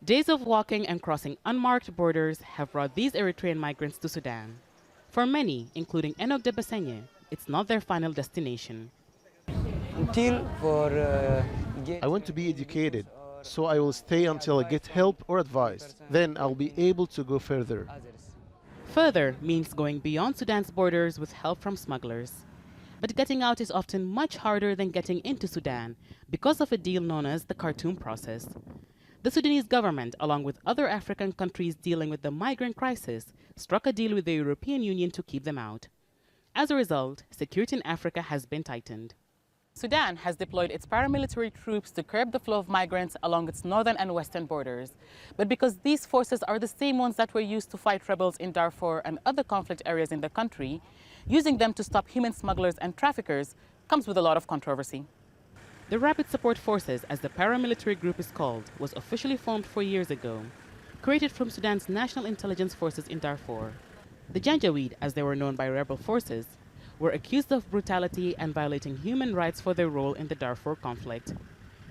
Days of walking and crossing unmarked borders have brought these Eritrean migrants to Sudan. For many, including ENOK DEBESENGE, it's not their final destination. I want to be educated, so I will stay until I get help or advice. Then I'll be able to go further. Further means going beyond Sudan's borders with help from smugglers. But getting out is often much harder than getting into Sudan because of a deal known as the Khartoum process. The Sudanese government, along with other African countries dealing with the migrant crisis, struck a deal with the European Union to keep them out. As a result, security in Africa has been tightened. Sudan has deployed its paramilitary troops to curb the flow of migrants along its northern and western borders. But because these forces are the same ones that were used to fight rebels in Darfur and other conflict areas in the country, using them to stop human smugglers and traffickers comes with a lot of controversy. The Rapid Support Forces, as the paramilitary group is called, was officially formed 4 years ago, created from Sudan's national intelligence forces in Darfur. The Janjaweed, as they were known by rebel forces, were accused of brutality and violating human rights for their role in the Darfur conflict.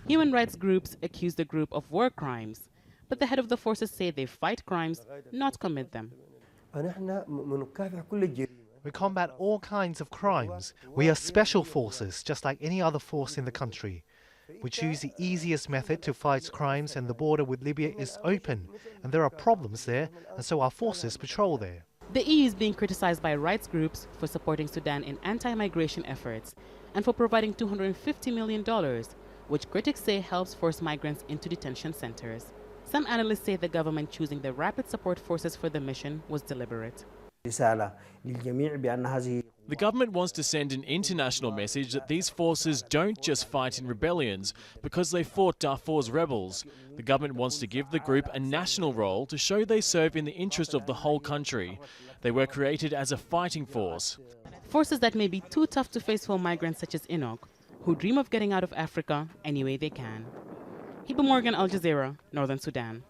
Human rights groups accused the group of war crimes, but the head of the forces say they fight crimes, not commit them. We combat all kinds of crimes. We are special forces, just like any other force in the country. We choose the easiest method to fight crimes, and the border with Libya is open, and there are problems there, and so our forces patrol there. The EU is being criticized by rights groups for supporting Sudan in anti-migration efforts and for providing $250 million, which critics say helps force migrants into detention centers. Some analysts say the government choosing the Rapid Support Forces for the mission was deliberate. The government wants to send an international message that these forces don't just fight in rebellions because they fought Darfur's rebels. The government wants to give the group a national role to show they serve in the interest of the whole country. They were created as a fighting force. Forces that may be too tough to face for migrants such as ENOK, who dream of getting out of Africa any way they can. Hiba, Al Jazeera, Northern Sudan.